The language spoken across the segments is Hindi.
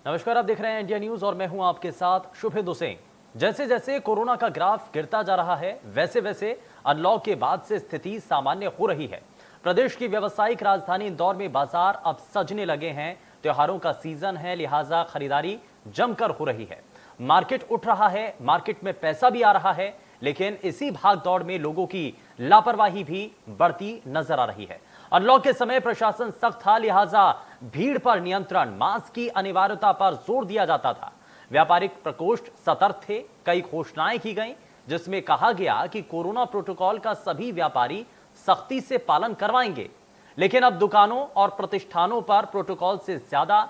नमस्कार, आप देख रहे हैं इंडिया न्यूज और मैं हूं आपके साथ शुभेंदु सिंह। जैसे जैसे कोरोना का ग्राफ गिरता जा रहा है, वैसे वैसे अनलॉक के बाद से स्थिति सामान्य हो रही है। प्रदेश की व्यावसायिक राजधानी इंदौर में बाजार अब सजने लगे हैं। त्योहारों का सीजन है, लिहाजा खरीदारी जमकर हो रही है। मार्केट उठ रहा है, मार्केट में पैसा भी आ रहा है, लेकिन इसी भाग दौड़ में लोगों की लापरवाही भी बढ़ती नजर आ रही है। अनलॉक के समय प्रशासन सख्त था, लिहाजा भीड़ पर नियंत्रण, मास्क की अनिवार्यता पर जोर दिया जाता था। व्यापारिक प्रकोष्ठ सतर्क थे, कई घोषणाएं की गईं जिसमें कहा गया कि कोरोना प्रोटोकॉल का सभी व्यापारी सख्ती से पालन करवाएंगे। लेकिन अब दुकानों और प्रतिष्ठानों पर प्रोटोकॉल से ज्यादा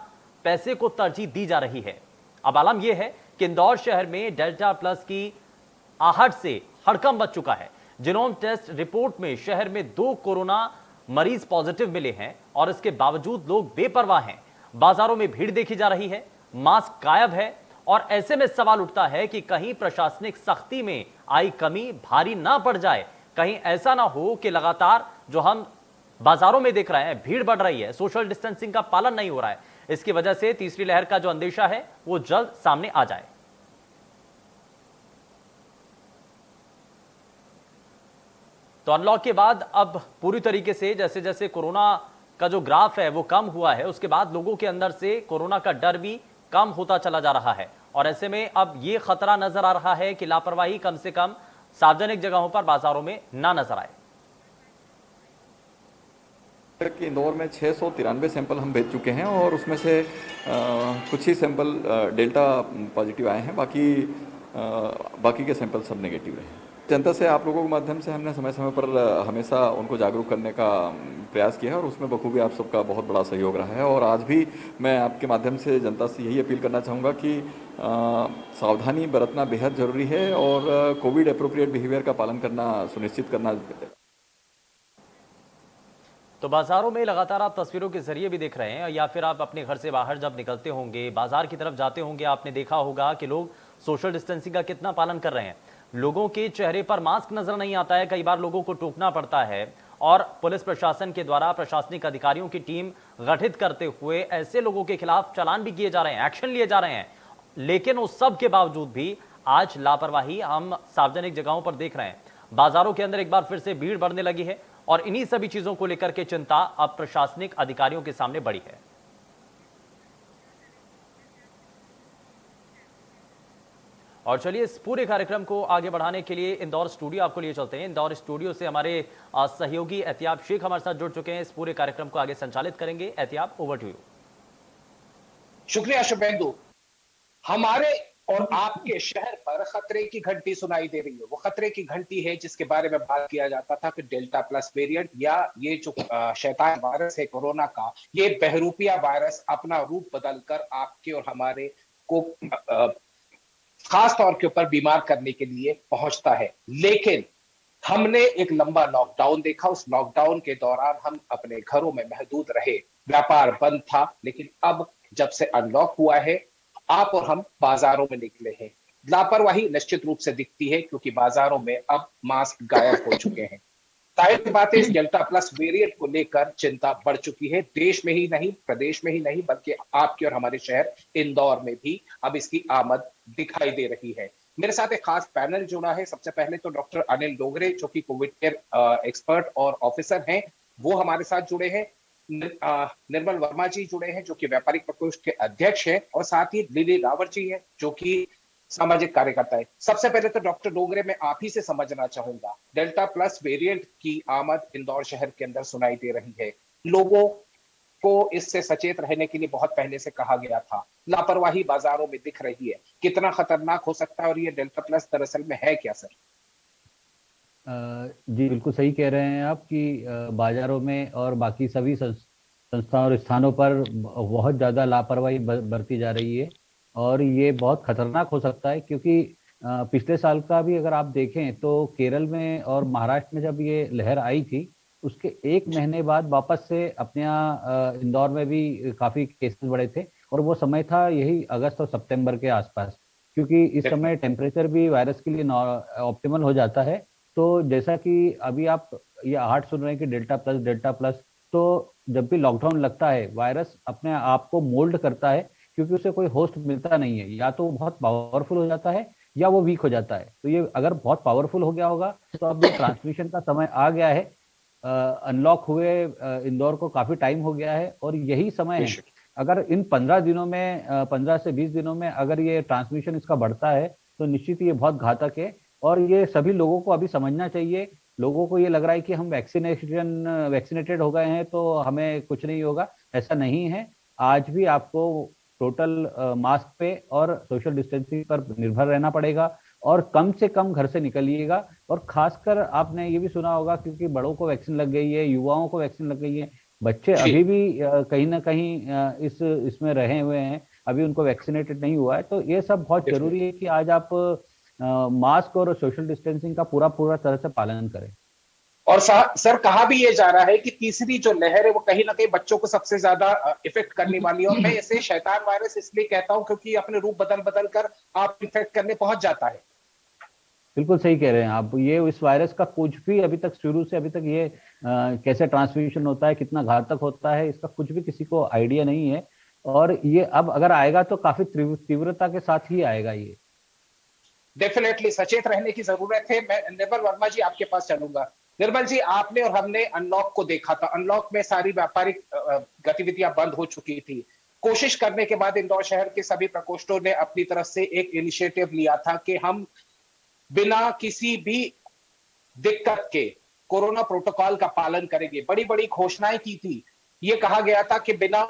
पैसे को तरजीह दी जा रही है। अब आलम यह है कि इंदौर शहर में डेल्टा प्लस की आहट से हड़कंप मच चुका है। जीनोम टेस्ट रिपोर्ट में शहर में 2 कोरोना मरीज पॉजिटिव मिले हैं और इसके बावजूद लोग बेपरवाह हैं। बाजारों में भीड़ देखी जा रही है, मास्क गायब है और ऐसे में सवाल उठता है कि कहीं प्रशासनिक सख्ती में आई कमी भारी ना पड़ जाए। कहीं ऐसा ना हो कि लगातार जो हम बाजारों में देख रहे हैं, भीड़ बढ़ रही है, सोशल डिस्टेंसिंग का पालन नहीं हो रहा है, इसकी वजह से तीसरी लहर का जो अंदेशा है वो जल्द सामने आ जाए। तो अनलॉक के बाद अब पूरी तरीके से जैसे जैसे कोरोना का जो ग्राफ है वो कम हुआ है, उसके बाद लोगों के अंदर से कोरोना का डर भी कम होता चला जा रहा है। और ऐसे में अब ये खतरा नजर आ रहा है कि लापरवाही कम से कम सार्वजनिक जगहों पर, बाजारों में ना नजर आए। कि इंदौर में 693 सैंपल हम भेज चुके हैं और उसमें से कुछ ही सैंपल डेल्टा पॉजिटिव आए हैं, बाकी के सैंपल सब नेगेटिव रहे हैं। जनता से, आप लोगों के माध्यम से हमने समय समय पर हमेशा उनको जागरूक करने का प्रयास किया है और उसमें बखूबी आप सबका बहुत बड़ा सहयोग रहा है। और आज भी मैं आपके माध्यम से जनता से यही अपील करना चाहूँगा कि सावधानी बरतना बेहद ज़रूरी है और कोविड अप्रोप्रिएट बिहेवियर का पालन करना सुनिश्चित करना। तो बाजारों में लगातार आप तस्वीरों के जरिए भी देख रहे हैं, या फिर आप अपने घर से बाहर जब निकलते होंगे, बाजार की तरफ जाते होंगे, आपने देखा होगा कि लोग सोशल डिस्टेंसिंग का कितना पालन कर रहे हैं। लोगों के चेहरे पर मास्क नजर नहीं आता है, कई बार लोगों को टोकना पड़ता है और पुलिस प्रशासन के द्वारा प्रशासनिक अधिकारियों की टीम गठित करते हुए ऐसे लोगों के खिलाफ चालान भी किए जा रहे हैं, एक्शन लिए जा रहे हैं। लेकिन उस सब के बावजूद भी आज लापरवाही हम सार्वजनिक जगहों पर देख रहे हैं। बाजारों के अंदर एक बार फिर से भीड़ बढ़ने लगी है और इन्हीं सभी चीजों को लेकर के चिंता अब प्रशासनिक अधिकारियों के सामने बड़ी है। और चलिए इस पूरे कार्यक्रम को आगे बढ़ाने के लिए इंदौर स्टूडियो आपको लिए चलते हैं। इंदौर स्टूडियो से हमारे सहयोगी एहतियाब शेख हमारे साथ जुड़ चुके हैं, इस पूरे कार्यक्रम को आगे संचालित करेंगे। एहतियाब, ओवर टू यू। शुक्रिया शुभेंदु। हमारे और आपके शहर पर खतरे की घंटी सुनाई दे रही है। वो खतरे की घंटी है जिसके बारे में बात किया जाता था कि डेल्टा प्लस वेरिएंट या ये जो शैतान वायरस है कोरोना का, ये बहरूपिया वायरस अपना रूप बदलकर आपके और हमारे को खास तौर के ऊपर बीमार करने के लिए पहुंचता है। लेकिन हमने एक लंबा लॉकडाउन देखा, उस लॉकडाउन के दौरान हम अपने घरों में महदूद रहे, व्यापार बंद था। लेकिन अब जब से अनलॉक हुआ है, आप और हम बाजारों में निकले हैं। लापरवाही निश्चित रूप से दिखती है क्योंकि बाजारों में अब मास्क गायब हो चुके हैं। जाहिर बात है, इस डेल्टा प्लस वेरिएंट को लेकर चिंता बढ़ चुकी है। देश में ही नहीं, प्रदेश में ही नहीं, बल्कि आपके और हमारे शहर इंदौर में भी अब इसकी आमद दिखाई दे रही है। मेरे साथ एक खास पैनल जुड़ा है। सबसे पहले तो डॉक्टर अनिल डोगरे, जो कि कोविड केयर एक्सपर्ट और ऑफिसर हैं, वो हमारे साथ जुड़े हैं। निर्मल वर्मा जी जुड़े हैं, जो कि व्यापारिक प्रकोष्ठ के अध्यक्ष हैं, और साथ ही लिली रावत जी हैं, जो कि सामाजिक कार्यकर्ता है। सबसे पहले तो डॉक्टर डोगरे, मैं आप ही से समझना चाहूंगा, डेल्टा प्लस वेरिएंट की आमद इंदौर शहर के अंदर सुनाई दे रही है। लोगों को इससे सचेत रहने के लिए बहुत पहले से कहा गया था। लापरवाही बाजारों में दिख रही है। कितना खतरनाक हो सकता है और ये डेल्टा प्लस दरअसल में है क्या सर? जी बिल्कुल सही कह रहे हैं आप कि बाजारों में और बाकी सभी संस्थाओं और स्थानों पर बहुत ज़्यादा लापरवाही बरती जा रही है और ये बहुत खतरनाक हो सकता है, क्योंकि पिछले साल का भी अगर आप देखें तो केरल में और महाराष्ट्र में जब ये लहर आई थी, उसके 1 महीने बाद वापस से अपने यहाँ इंदौर में भी काफ़ी केसेस बढ़े थे। और वो समय था यही अगस्त और सितंबर के आसपास, क्योंकि इस समय टेम्परेचर भी वायरस के लिए ऑप्टिमल हो जाता है। तो जैसा कि अभी आप ये आहट सुन रहे हैं कि डेल्टा प्लस, तो जब भी लॉकडाउन लगता है, वायरस अपने आप को मोल्ड करता है क्योंकि उसे कोई होस्ट मिलता नहीं है, या तो बहुत पावरफुल हो जाता है या वो वीक हो जाता है। तो ये अगर बहुत पावरफुल हो गया होगा तो अब ये ट्रांसमिशन का समय आ गया है। अनलॉक हुए इंदौर को काफी टाइम हो गया है और यही समय है। अगर इन 15 दिनों में 15 से 20 दिनों में अगर ये ट्रांसमिशन इसका बढ़ता है तो निश्चित ये बहुत घातक है। और ये सभी लोगों को अभी समझना चाहिए। लोगों को ये लग रहा है कि हम वैक्सीनेटेड हो गए हैं तो हमें कुछ नहीं होगा, ऐसा नहीं है। आज भी आपको टोटल मास्क पे और सोशल डिस्टेंसिंग पर निर्भर रहना पड़ेगा और कम से कम घर से निकलिएगा। और खासकर आपने ये भी सुना होगा, क्योंकि बड़ों को वैक्सीन लग गई है, युवाओं को वैक्सीन लग गई है, बच्चे अभी भी कहीं ना कहीं इसमें रहे हुए हैं, अभी उनको वैक्सीनेटेड नहीं हुआ है। तो ये सब बहुत जरूरी है कि आज आप मास्क और सोशल डिस्टेंसिंग का पूरा पूरा तरह से पालन करें। और सर कहा भी ये जा रहा है कि तीसरी जो लहर है वो कहीं ना कहीं बच्चों को सबसे ज्यादा इफेक्ट करने वाली है। और मैं इसे शैतान वायरस इसलिए कहता हूं क्योंकि अपने रूप बदल बदल कर आप इफेक्ट करने पहुंच जाता है। बिल्कुल सही कह रहे हैं आप। ये इस वायरस का कुछ भी अभी तक शुरू से अभी तक ये कैसे ट्रांसमिशन होता है, कितना घातक होता है, इसका कुछ भी किसी को आइडिया नहीं है। और ये अब अगर आएगा तो काफी तीव्रता के साथ ही आएगा। ये डेफिनेटली सचेत रहने की जरूरत है। मैं निर्मल वर्मा जी आपके पास चलूंगा। निर्मल जी, आपने और हमने अनलॉक को देखा था। अनलॉक में सारी व्यापारिक गतिविधियां बंद हो चुकी थी। कोशिश करने के बाद इंदौर शहर के सभी प्रकोष्ठों ने अपनी तरफ से एक इनिशिएटिव लिया था कि हम बिना किसी भी दिक्कत के कोरोना प्रोटोकॉल का पालन करेंगे। बड़ी बड़ी घोषणाएं की थी। ये कहा गया था कि बिना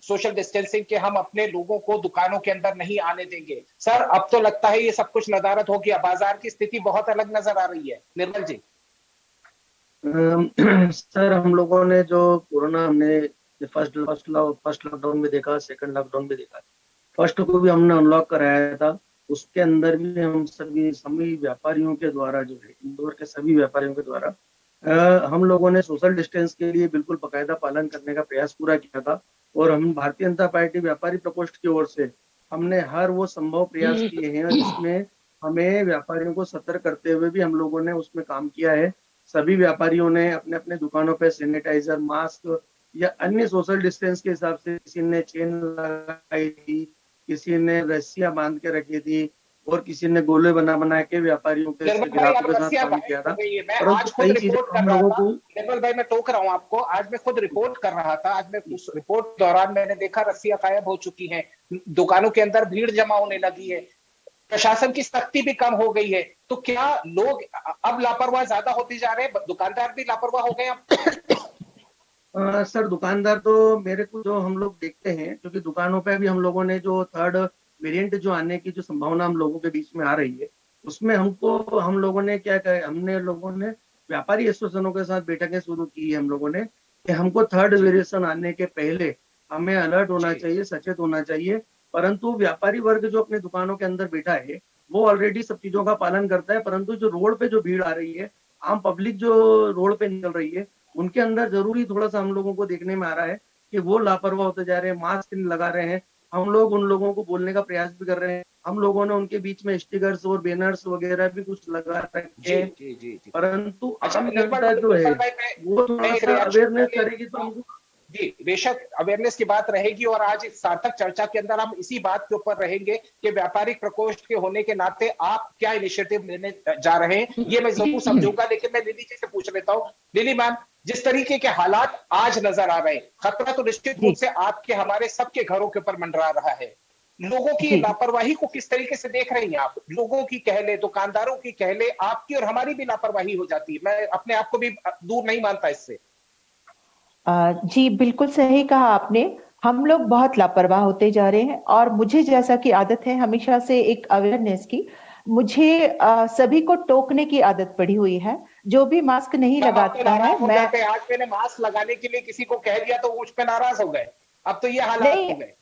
सोशल डिस्टेंसिंग के हम अपने लोगों को दुकानों के अंदर नहीं आने देंगे। सर अब तो लगता है ये सब कुछ नदारद हो गया, बाजार की स्थिति बहुत अलग नजर आ रही है। निर्मल जी। सर हम लोगों ने जो कोरोना हमने फर्स्ट लॉकडाउन में देखा, सेकंड लॉकडाउन में देखा, फर्स्ट को भी हमने अनलॉक कराया था। उसके अंदर भी हम सभी व्यापारियों के द्वारा जो है, इंदौर के सभी व्यापारियों के द्वारा हम लोगों ने सोशल डिस्टेंस के लिए बिल्कुल बाकायदा पालन करने का प्रयास पूरा किया था। और हम भारतीय जनता पार्टी व्यापारी प्रकोष्ठ की ओर से हमने हर वो संभव प्रयास किए हैं जिसमें हमें व्यापारियों को सतर्क करते हुए भी हम लोगों ने उसमें काम किया है। सभी व्यापारियों ने अपने अपने दुकानों पे सैनिटाइजर, मास्क या अन्य सोशल डिस्टेंस के हिसाब से, किसी ने चेन लगाई थी, किसी ने रस्सियां बांध के रखी थी और किसी ने गोले बना के व्यापारियों के ग्राहकों के साथ काम किया था। आज खुद रिपोर्ट कर रहा था निर्मल भाई, मैं टोक रहा हूँ आपको। आज मैं खुद रिपोर्ट कर रहा था। आज मैं उस रिपोर्ट दौरान मैंने देखा रस्सियां गायब हो चुकी हैं, दुकानों के अंदर भीड़ जमा होने लगी है, प्रशासन की सख्ती भी कम हो गई है। तो क्या लोग अब लापरवाह ज्यादा होते जा रहे हैं? दुकानदार भी लापरवाह हो गए अब? सर दुकानदार तो मेरे को जो हम लोग देखते हैं, क्योंकि दुकानों पे भी हम लोगों ने जो थर्ड वेरिएंट जो आने की जो संभावना हम लोगों के बीच में आ रही है, उसमें हम लोगों ने क्या कहा, हमने लोगों ने व्यापारी एसोसिएशनों के साथ बैठकें शुरू की है हम लोगों ने, कि हमको थर्ड वेरिएशन आने के पहले हमें अलर्ट होना चाहिए, सचेत होना चाहिए। परंतु व्यापारी वर्ग जो अपने दुकानों के अंदर बैठा है वो ऑलरेडी सब चीजों का पालन करता है। परंतु जो रोड पे जो भीड़ आ रही है, आम पब्लिक जो रोड पे निकल रही है, उनके अंदर जरूरी थोड़ा सा हम लोगों को देखने में आ रहा है कि वो लापरवाह होते जा रहे हैं, मास्क नहीं लगा रहे हैं। हम लोग उन लोगों को बोलने का प्रयास भी कर रहे हैं। हम लोगों ने उनके बीच में स्टिकर्स और बैनर्स वगैरह भी कुछ लगा रखे हैं। परंतु आम जनता जो है वो थोड़ा सा अवेयरनेस करेगी तो हमको जी बेशक अवेयरनेस की बात रहेगी। और आज इस सार्थक चर्चा के अंदर हम इसी बात के ऊपर रहेंगे कि व्यापारिक प्रकोष्ठ के होने के नाते आप क्या इनिशिएटिव लेने जा रहे हैं, ये मैं जरूर समझूंगा। लेकिन मैं लिली जी से पूछ लेता हूँ। लिली मैम, जिस तरीके के हालात आज नजर आ रहे हैं, खतरा तो निश्चित रूप से आपके हमारे सबके घरों के ऊपर मंडरा रहा है। लोगों की लापरवाही को किस तरीके से देख रही हैं आप? लोगों की कह ले, दुकानदारों की कह ले, आपकी और हमारी भी लापरवाही हो जाती है। मैं अपने आप को भी दूर नहीं मानता इससे। जी बिल्कुल सही कहा आपने। हम लोग बहुत लापरवाह होते जा रहे हैं और मुझे जैसा कि आदत है हमेशा से एक अवेयरनेस की, मुझे सभी को टोकने की आदत पड़ी हुई है। जो भी मास्क नहीं लगाता है, मैं आज मैंने मास्क लगाने के लिए किसी को कह दिया तो उस पे नाराज हो गए। अब तो ये हालात हो गए।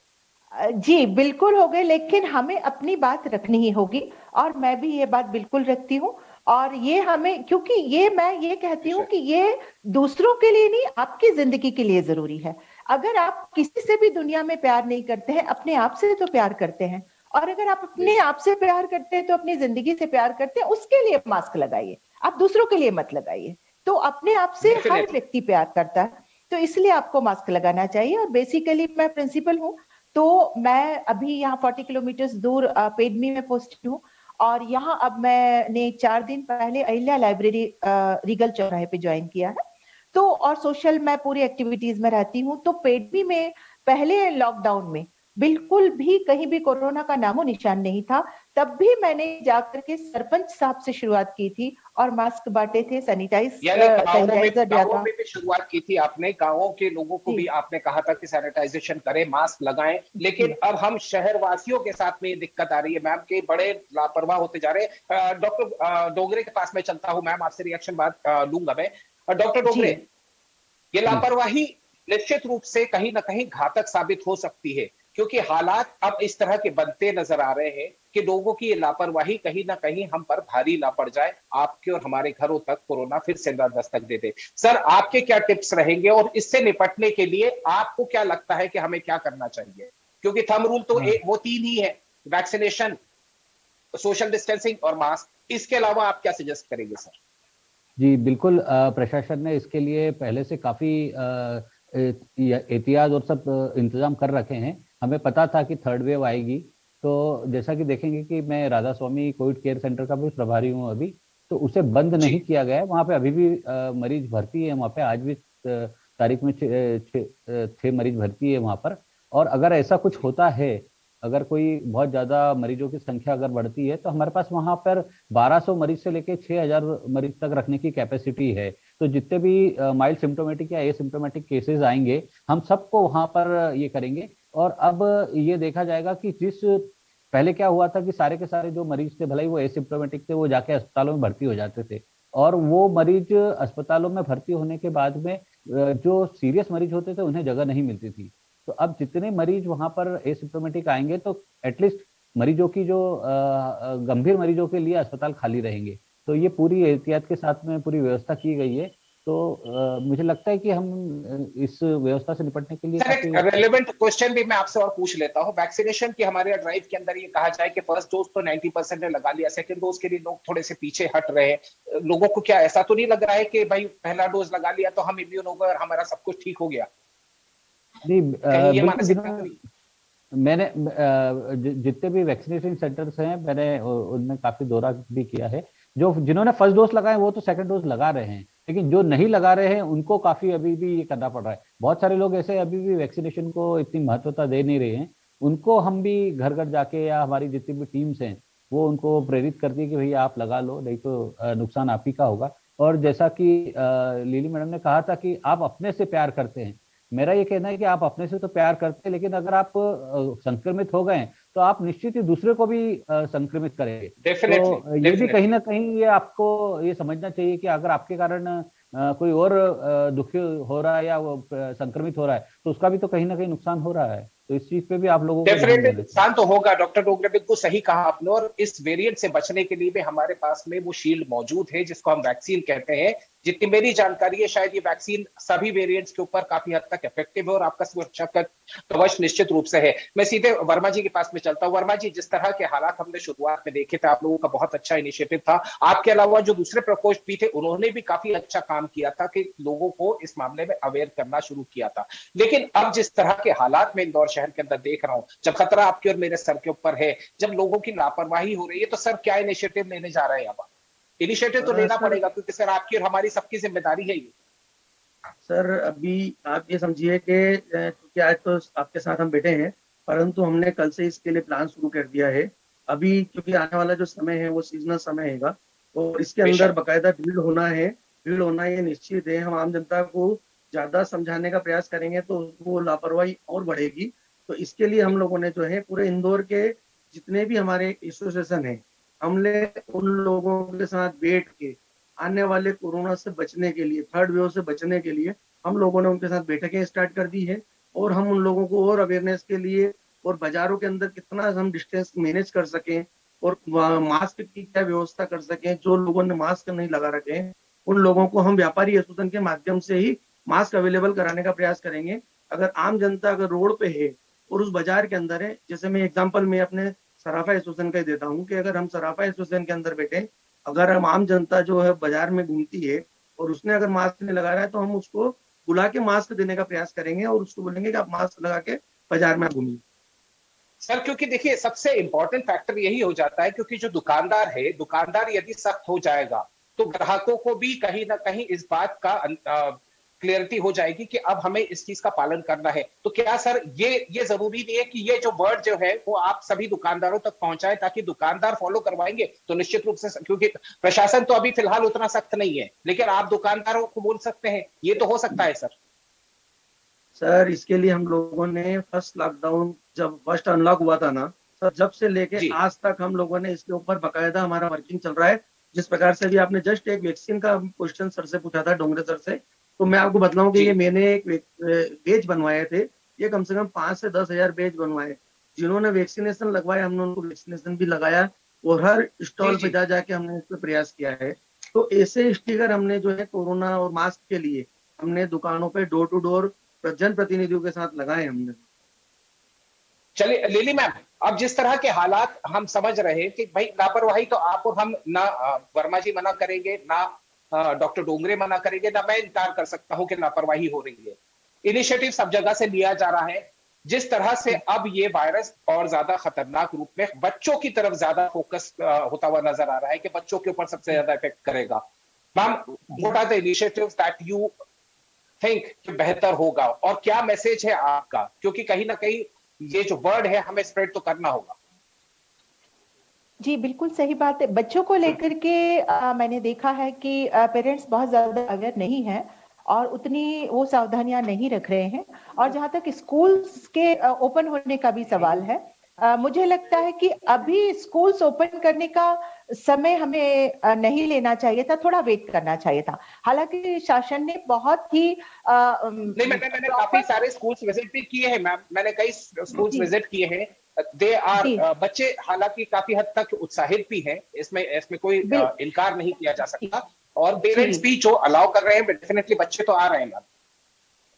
जी बिल्कुल हो गए, लेकिन हमें अपनी बात रखनी ही होगी और मैं भी ये बात बिल्कुल रखती हूँ। और ये हमें, क्योंकि ये मैं ये कहती हूँ कि ये दूसरों के लिए नहीं, आपकी जिंदगी के लिए जरूरी है। अगर आप किसी से भी दुनिया में प्यार नहीं करते हैं, अपने आप से तो प्यार करते हैं। और अगर आप अपने आप से प्यार करते हैं तो अपनी जिंदगी से प्यार करते हैं, उसके लिए मास्क लगाइए, आप दूसरों के लिए मत लगाइए। तो अपने आप से हर व्यक्ति प्यार करता है, तो इसलिए आपको मास्क लगाना चाहिए। और बेसिकली मैं प्रिंसिपल हूँ, तो मैं अभी यहाँ 40 किलोमीटर दूर पेडमी में पोस्टेड हूँ, और यहाँ अब मैंने 4 दिन पहले अहिल्या लाइब्रेरी रीगल चौराहे पे ज्वाइन किया है। तो और सोशल मैं पूरी एक्टिविटीज में रहती हूँ। तो पेडमी में पहले लॉकडाउन में बिल्कुल भी कहीं भी कोरोना का नामो निशान नहीं था, तब भी मैंने जाकर के सरपंच साहब से शुरुआत की थी और मास्क बांटे थे, सैनिटाइजर दिया गाँवों था। में भी शुरुआत की थी आपने, गाँवों के लोगों को भी आपने कहा था कि सैनिटाइजेशन करें, मास्क लगाएं, लेकिन अब हम शहरवासियों के साथ में ये दिक्कत आ रही है मैम के बड़े लापरवाह होते जा रहे हैं। डॉक्टर डोगरे के पास में चलता हूं मैम, आपसे रिएक्शन बात लूंगा मैं। डॉक्टर डोगरे, ये लापरवाही निश्चित रूप से कहीं ना कहीं घातक साबित हो सकती है, क्योंकि हालात अब इस तरह के बनते नजर आ रहे हैं कि लोगों की ये लापरवाही कहीं ना कहीं हम पर भारी ना पड़ जाए, आपके और हमारे घरों तक कोरोना फिर से दस्तक दे दे। सर, आपके क्या टिप्स रहेंगे और इससे निपटने के लिए आपको क्या लगता है कि हमें क्या करना चाहिए? क्योंकि थंब रूल तो वो 3 ही है, वैक्सीनेशन, सोशल डिस्टेंसिंग और मास्क। इसके अलावा आप क्या सजेस्ट करेंगे सर? जी बिल्कुल, प्रशासन ने इसके लिए पहले से काफी एहतियात और सब इंतजाम कर रखे हैं। हमें पता था कि थर्ड वेव आएगी, तो जैसा कि देखेंगे कि मैं राधा स्वामी कोविड केयर सेंटर का भी प्रभारी हूँ अभी, तो उसे बंद नहीं किया गया है। वहाँ पे अभी भी मरीज भर्ती है, वहाँ पे आज भी तारीख में 6 मरीज भर्ती है वहाँ पर। और अगर ऐसा कुछ होता है, अगर कोई बहुत ज्यादा मरीजों की संख्या अगर बढ़ती है, तो हमारे पास वहां पर 1200 मरीज से लेकर 6000 मरीज तक रखने की कैपेसिटी है। तो जितने भी माइल्ड सिम्टोमेटिक या एसिम्टोमेटिक केसेस आएंगे, हम सबको वहां पर ये करेंगे। और अब ये देखा जाएगा कि जिस पहले क्या हुआ था कि सारे के सारे जो मरीज थे, भले ही वो एसिम्टोमेटिक थे, वो जाके अस्पतालों में भर्ती हो जाते थे, और वो मरीज अस्पतालों में भर्ती होने के बाद में जो सीरियस मरीज होते थे उन्हें जगह नहीं मिलती थी। तो अब जितने मरीज वहां पर एसिम्प्टोमेटिक आएंगे, तो एटलीस्ट मरीजों की जो गंभीर मरीजों के लिए अस्पताल खाली रहेंगे। तो ये पूरी एहतियात के साथ में पूरी व्यवस्था की गई है। तो मुझे लगता है कि हम इस व्यवस्था से निपटने के लिए सर, एक रेलेवेंट क्वेश्चन भी मैं आपसे और पूछ लेता हूं। वैक्सीनेशन की हमारे ड्राइव के अंदर ये कहा जाए कि फर्स्ट डोज तो 90% ने लगा लिया, सेकंड डोज के लिए लोग थोड़े से पीछे हट रहे हैं। लोगों को क्या ऐसा तो नहीं लग रहा है कि भाई पहला डोज लगा लिया तो हम इम्यून हो गए और हमारा सब कुछ ठीक हो गया? नहीं, ये मानसिकता मैंने जितने भी वैक्सीनेशन सेंटर्स हैं, मैंने उनमें काफी दौरा भी किया है। जो जिन्होंने फर्स्ट डोज लगाए वो तो सेकंड डोज लगा रहे हैं, लेकिन जो नहीं लगा रहे हैं उनको काफी अभी भी ये करना पड़ रहा है। बहुत सारे लोग ऐसे अभी भी वैक्सीनेशन को इतनी महत्वता दे नहीं रहे हैं। उनको हम भी घर घर जाके, या हमारी जितनी भी टीम्स हैं वो उनको प्रेरित करती है कि भैया आप लगा लो, नहीं तो नुकसान आप ही का होगा। और जैसा कि लीली मैडम ने कहा था कि आप अपने से प्यार करते हैं, मेरा ये कहना है कि आप अपने से तो प्यार करते हैं, लेकिन अगर आप संक्रमित हो गए तो आप निश्चित ही दूसरे को भी संक्रमित करेंगे। तो ये भी कहीं ना कहीं ये आपको ये समझना चाहिए कि अगर आपके कारण कोई और दुखी हो रहा है या वो संक्रमित हो रहा है, तो उसका भी तो कहीं ना कहीं नुकसान हो रहा है। तो इस चीज पे भी आप लोगों को डेफिनेटली नुकसान तो होगा। डॉक्टर डोगरे, बिल्कुल सही कहा आपने। और इस वेरिएंट से बचने के लिए भी हमारे पास में वो शील्ड मौजूद है जिसको हम वैक्सीन कहते हैं। जितनी मेरी जानकारी है, शायद ये वैक्सीन सभी वेरिएंट्स के ऊपर काफी हद तक इफेक्टिव है और आपका सुरक्षा का कवच निश्चित रूप से है। मैं सीधे वर्मा जी के पास में चलता हूँ। वर्मा जी, जिस तरह के हालात हमने शुरुआत में देखे थे, आप लोगों का बहुत अच्छा इनिशिएटिव था। आपके अलावा जो दूसरे प्रकोष्ठ भी थे उन्होंने भी काफी अच्छा काम किया था कि लोगों को इस मामले में अवेयर करना शुरू किया था। लेकिन अब जिस तरह के हालात में इंदौर शहर के अंदर देख रहा हूं, जब खतरा आपके और मेरे सर के ऊपर है, जब लोगों की लापरवाही हो रही है, तो सर क्या इनिशिएटिव लेने जा रहे हैं आप? इनिशिएटिव तो लेना पड़ेगा, क्योंकि सर आपकी और हमारी सबकी जिम्मेदारी है ये। सर, अभी आप ये समझिए कि क्योंकि आज तो आपके साथ हम बैठे हैं, परंतु हमने कल से इसके लिए प्लान शुरू कर दिया है। अभी क्योंकि आने वाला जो समय है वो सीजनल समय हैगा, और इसके अंदर बकायदा भीड़ होना है। भीड़ होना ये निश्चित है। हम आम जनता को ज्यादा समझाने का प्रयास करेंगे तो वो लापरवाही और बढ़ेगी। तो इसके लिए हम लोगों ने जो है पूरे इंदौर के जितने भी हमारे एसोसिएशन है, हमने उन लोगों के साथ बैठ के आने वाले कोरोना से बचने के लिए, थर्ड वेव से बचने के लिए हम लोगों ने उनके साथ बैठकें स्टार्ट कर दी है। और हम उन लोगों को और अवेयरनेस के लिए, और बाजारों के अंदर कितना हम डिस्टेंस मैनेज कर सकें और मास्क की क्या व्यवस्था कर सकें, जो लोगों ने मास्क नहीं लगा रखे हैं उन लोगों को हम व्यापारी एसोसिएशन के माध्यम से ही मास्क अवेलेबल कराने का प्रयास करेंगे। अगर आम जनता अगर रोड पे है और उस बाजार के अंदर है, जैसे मैं एग्जांपल में अपने सराफा एसोसिएशन का ही देता हूँ कि अगर हम सराफा एसोसिएशन के अंदर बैठे, अगर हम आम जनता जो है बाजार में घूमती है और उसने अगर मास्क नहीं लगा रहा है, तो हम उसको बुला के मास्क देने का प्रयास करेंगे और उसको बोलेंगे कि आप मास्क लगा के बाजार में घूमिए। सर क्योंकि देखिए सबसे इंपॉर्टेंट फैक्टर यही हो जाता है, क्योंकि जो दुकानदार है, दुकानदार यदि सख्त हो जाएगा तो ग्राहकों को भी कहीं ना कहीं इस बात का क्लियरिटी हो जाएगी कि अब हमें इस चीज का पालन करना है। तो क्या सर ये जरूरी नहीं है कि ये जो वर्ड जो है वो आप सभी दुकानदारों तक पहुंचाएं, ताकि दुकानदार फॉलो करवाएंगे तो निश्चित रूप से, क्योंकि प्रशासन तो अभी फिलहाल उतना सख्त नहीं है, लेकिन आप दुकानदारों को बोल सकते हैं, ये तो हो सकता है सर। सर इसके लिए हम लोगों ने फर्स्ट लॉकडाउन जब फर्स्ट अनलॉक हुआ था ना सर, जब से लेके आज तक हम लोगों ने इसके ऊपर बकायदा हमारा वर्किंग चल रहा है। जिस प्रकार से भी आपने जस्ट एक वैक्सीन का क्वेश्चन सर से पूछा था, डोंगरे सर से, तो मैं आपको बतलाऊं कि ये मैंने एक बेच बनवाए थे, ये कम से कम 5 से 10 हजार बेच बनवाए। जिन्होंने वैक्सीनेशन लगवाया हमने उनको वैक्सीनेशन भी लगाया, और हर स्टॉल पे जा जाके हमने इस पर प्रयास किया है। तो ऐसे स्टिकर हमने जो है कोरोना और मास्क के लिए हमने दुकानों पे डोर टू डोर जनप्रतिनिधियों के साथ लगाए हमने। चलिए लिली मैम, अब जिस तरह के हालात हम समझ रहे हैं कि भाई लापरवाही तो आप और हम ना, वर्मा जी मना करेंगे ना, डॉक्टर डोंगरे मना करेंगे ना, मैं इनकार कर सकता हूं कि लापरवाही हो रही है। इनिशिएटिव सब जगह से लिया जा रहा है। जिस तरह से अब ये वायरस और ज्यादा खतरनाक रूप में बच्चों की तरफ ज्यादा फोकस होता हुआ नजर आ रहा है कि बच्चों के ऊपर सबसे ज्यादा इफेक्ट करेगा। Ma'am, what are the initiatives that you think बेहतर होगा, और क्या मैसेज है आपका, क्योंकि कहीं ना कहीं ये जो वर्ड है हमें स्प्रेड तो करना होगा। जी बिल्कुल सही बात है। बच्चों को लेकर के मैंने देखा है कि पेरेंट्स बहुत ज्यादा अवेयर नहीं है और उतनी वो सावधानियां नहीं रख रहे हैं। और जहां तक स्कूल्स के ओपन होने का भी सवाल है, मुझे लगता है कि अभी स्कूल्स ओपन करने का समय हमें नहीं लेना चाहिए था, थोड़ा वेट करना चाहिए था। हालांकि शासन ने बहुत ही नहीं, मैंने काफी सारे स्कूल्स विजिट भी किए हैं मैम, मैंने कई स्कूल्स विजिट किए हैं। दे आर बच्चे हालांकि काफी हद तक उत्साहित भी हैं, इसमें कोई इनकार नहीं किया जा सकता, और पेरेंट्स भी जो अलाउ कर रहे हैं, डेफिनेटली बच्चे तो आ रहे हैं मैम।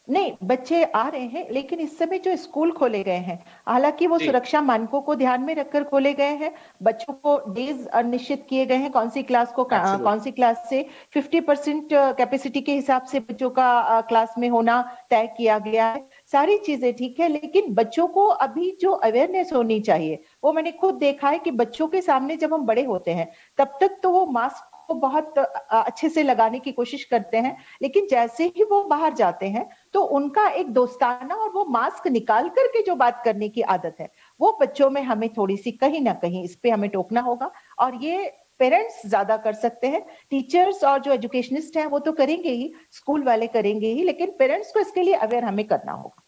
नहीं, बच्चे आ रहे हैं, लेकिन इस समय जो स्कूल खोले गए हैं, हालांकि वो सुरक्षा मानकों को ध्यान में रखकर खोले गए हैं। बच्चों को डेज निश्चित किए गए हैं, कौन सी क्लास से 50% कैपेसिटी के हिसाब से बच्चों का क्लास में होना तय किया गया है। सारी चीजें ठीक है, लेकिन बच्चों को अभी जो अवेयरनेस होनी चाहिए, वो मैंने खुद देखा है कि बच्चों के सामने जब हम बड़े होते हैं तब तक तो वो मास्क को बहुत अच्छे से लगाने की कोशिश करते हैं, लेकिन जैसे ही वो बाहर जाते हैं तो उनका एक दोस्ताना और वो मास्क निकाल करके जो बात करने की आदत है, वो बच्चों में हमें थोड़ी सी कहीं ना कहीं इस पे हमें टोकना होगा। और ये पेरेंट्स ज्यादा कर सकते हैं, टीचर्स और जो एजुकेशनिस्ट हैं वो तो करेंगे ही, स्कूल वाले करेंगे ही, लेकिन पेरेंट्स को इसके लिए अवेयर हमें करना होगा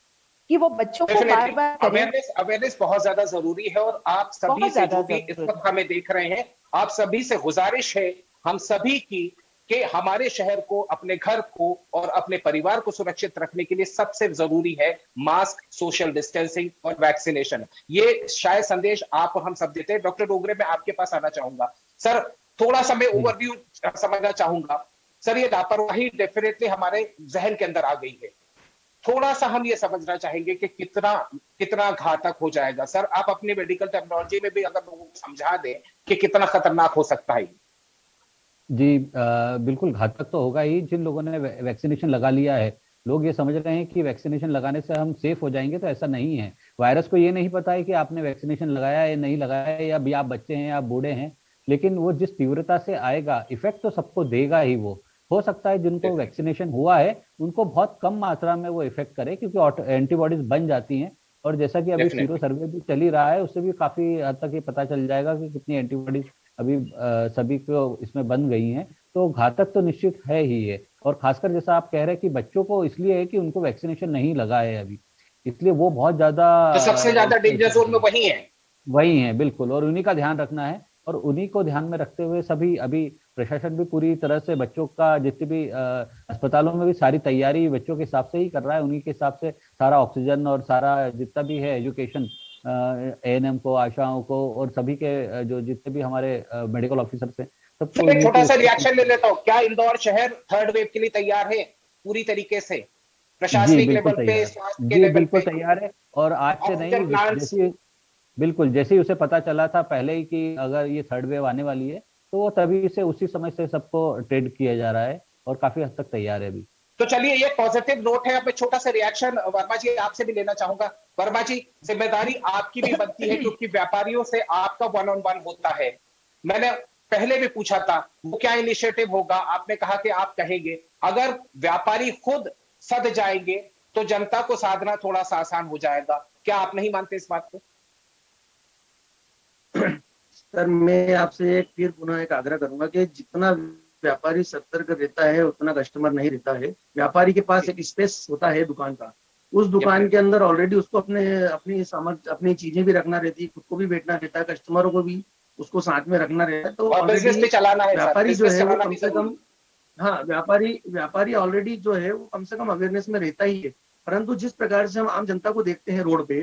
कि वो बच्चों को बार बार अवेयरनेस बहुत ज्यादा जरूरी है। और आप सभी से जो भी इस वक्त हमें देख रहे हैं, आप सभी से गुजारिश है हम सभी की कि हमारे शहर को, अपने घर को और अपने परिवार को सुरक्षित रखने के लिए सबसे जरूरी है मास्क, सोशल डिस्टेंसिंग और वैक्सीनेशन। ये शायद संदेश आप और हम सब देते हैं। डॉक्टर डोगरे, मैं आपके पास आना चाहूंगा। सर थोड़ा सा मैं ओवरव्यू समझना चाहूंगा। सर ये लापरवाही डेफिनेटली हमारे जहन के अंदर आ गई है, थोड़ा सा हम ये समझना चाहेंगे कि कितना घातक हो जाएगा। सर आप अपनी मेडिकल टेक्नोलॉजी में भी अगर लोगों को समझा दें कि कितना खतरनाक हो सकता है। जी बिल्कुल घातक तो होगा ही। जिन लोगों ने वैक्सीनेशन लगा लिया है, लोग ये समझ रहे हैं कि वैक्सीनेशन लगाने से हम सेफ हो जाएंगे, तो ऐसा नहीं है। वायरस को ये नहीं पता है कि आपने वैक्सीनेशन लगाया है या नहीं लगाया है, या भी आप बच्चे हैं या बूढ़े हैं, लेकिन वो जिस तीव्रता से आएगा इफेक्ट तो सबको देगा ही। वो हो सकता है जिनको वैक्सीनेशन हुआ है उनको बहुत कम मात्रा में वो इफेक्ट करे, क्योंकि एंटीबॉडीज बन जाती हैं। और जैसा कि अभी सीरो सर्वे भी चल ही रहा है, उससे भी काफी हद तक ये पता चल जाएगा कि कितनी एंटीबॉडीज अभी सभी को इसमें बन गई हैं। तो घातक तो निश्चित है ही है। और खासकर जैसा आप कह रहे हैं कि बच्चों को इसलिए है कि उनको वैक्सीनेशन नहीं लगा है अभी, इसलिए वो बहुत ज्यादा तो सबसे ज्यादा डेंजर जोन में वही है। बिल्कुल, और उन्हीं का ध्यान रखना है। और उन्हीं को ध्यान में रखते हुए सभी अभी प्रशासन भी पूरी तरह से बच्चों का, जितनी भी अस्पतालों में भी सारी तैयारी बच्चों के हिसाब से ही कर रहा है। उन्हीं के हिसाब से सारा ऑक्सीजन और सारा जितना भी है एजुकेशन, एएनएम को, आशाओं को, और सभी के जो जितने भी हमारे मेडिकल ऑफिसर्स हैं सबको। एक छोटा सा रिएक्शन ले लेता हूँ। क्या इंदौर शहर थर्ड वेव के लिए तैयार है पूरी तरीके से? प्रशासनिक लेवल पे, स्वास्थ्य के लेवल पे बिल्कुल तैयार है। और आज से नहीं, बिल्कुल जैसे ही उसे पता चला था पहले ही कि अगर ये थर्ड वेव आने वाली है, तो वो तभी से उसी समय से सबको ट्रेड किया जा रहा है और काफी हद तक तैयार है अभी। तो चलिए, ये पॉजिटिव नोट है। अब मैं छोटा सा रिएक्शन वर्मा जी आपसे भी लेना चाहूंगा। वर्मा जी, जिम्मेदारी आपकी भी बनती है क्योंकि व्यापारियों से आपका वन ऑन वन होता है। मैंने पहले भी पूछा था वो क्या इनिशिएटिव होगा, आपने कहा कि आप कहेंगे। अगर व्यापारी खुद सद जाएंगे तो जनता को साधना थोड़ा सा आसान हो जाएगा। क्या आप नहीं मानते इस बात को? सर, मैं आपसे एक फिर पुनः एक आग्रह करूंगा कि जितना व्यापारी सतर्क रहता है उतना कस्टमर नहीं रहता है। व्यापारी के पास एक स्पेस होता है दुकान का, उस दुकान के अंदर ऑलरेडी उसको अपनी सामग्री, अपनी चीजें भी रखना रहती है, खुद को भी बैठना रहता है, कस्टमरों को भी उसको साथ में रखना रहता है। तो बिजनेस भी चलाना है, व्यापारी जो है वो कम से कम, हाँ, व्यापारी ऑलरेडी जो है वो कम से कम अवेयरनेस में रहता ही है। परंतु जिस प्रकार से हम आम जनता को देखते हैं रोड पे,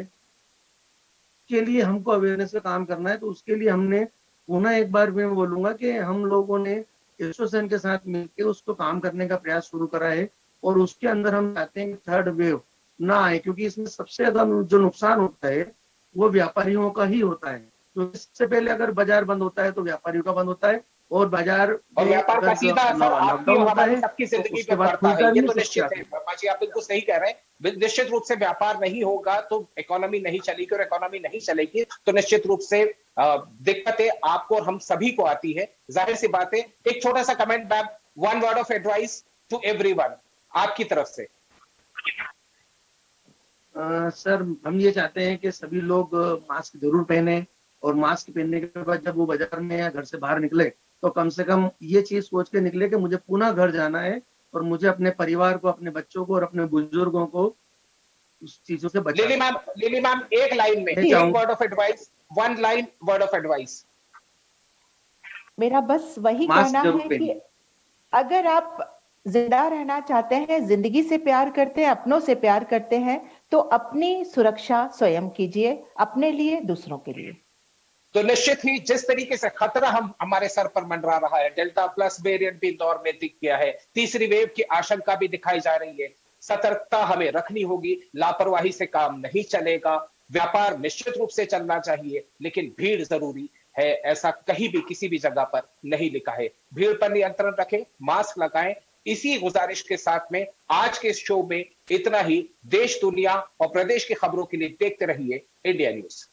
के लिए हमको अवेयरनेस का काम करना है। तो उसके लिए हमने पुनः एक बार मैं बोलूंगा कि हम लोगों ने एसोसिएशन के साथ मिलकर उसको काम करने का प्रयास शुरू करा है, और उसके अंदर हम चाहते हैं कि थर्ड वेव ना आए, क्योंकि इसमें सबसे ज्यादा जो नुकसान होता है वो व्यापारियों का ही होता है। तो इससे पहले अगर बाजार बंद होता है तो व्यापारियों का बंद होता है, और बाजार और व्यापार का सीधा असर आपकी और हमारी सबकी जिंदगी पे पड़ता है। ये तो निश्चित है वर्मा जी, आप बिल्कुल सही कह रहे हैं। निश्चित रूप से व्यापार नहीं होगा तो इकोनॉमी नहीं चलेगी, और इकोनॉमी नहीं चलेगी तो निश्चित रूप से दिक्कतें आपको और हम सभी को आती है। जाहिर सी बात है। एक छोटा सा comment ma'am, one word of advice to everyone आपकी तरफ से। सर, हम ये चाहते हैं कि सभी लोग मास्क जरूर पहने, और मास्क पहनने के बाद जब वो बाजार में या घर से बाहर निकले तो कम से कम ये चीज सोच के निकले कि मुझे पुनः घर जाना है, और मुझे अपने परिवार को, अपने बच्चों को और अपने बुजुर्गों को उस चीजों से बचाना। लिली मैम, एक लाइन में एक word of advice, one line word of advice. मेरा बस वही कहना है कि अगर आप जिंदा रहना चाहते हैं, जिंदगी से प्यार करते हैं, अपनों से प्यार करते हैं, तो अपनी सुरक्षा स्वयं कीजिए, अपने लिए, दूसरों के लिए। तो निश्चित ही जिस तरीके से खतरा हमारे सर पर मंडरा रहा है, डेल्टा प्लस वेरिएंट भी इंदौर में दिख गया है, तीसरी वेव की आशंका भी दिखाई जा रही है। सतर्कता हमें रखनी होगी, लापरवाही से काम नहीं चलेगा। व्यापार निश्चित रूप से चलना चाहिए, लेकिन भीड़ जरूरी है, ऐसा कहीं भी किसी भी जगह पर नहीं लिखा है। भीड़ पर नियंत्रण रखें, मास्क लगाएं। इसी गुजारिश के साथ में आज के इस शो में इतना ही। देश, दुनिया और प्रदेश की खबरों के लिए देखते रहिए इंडिया न्यूज।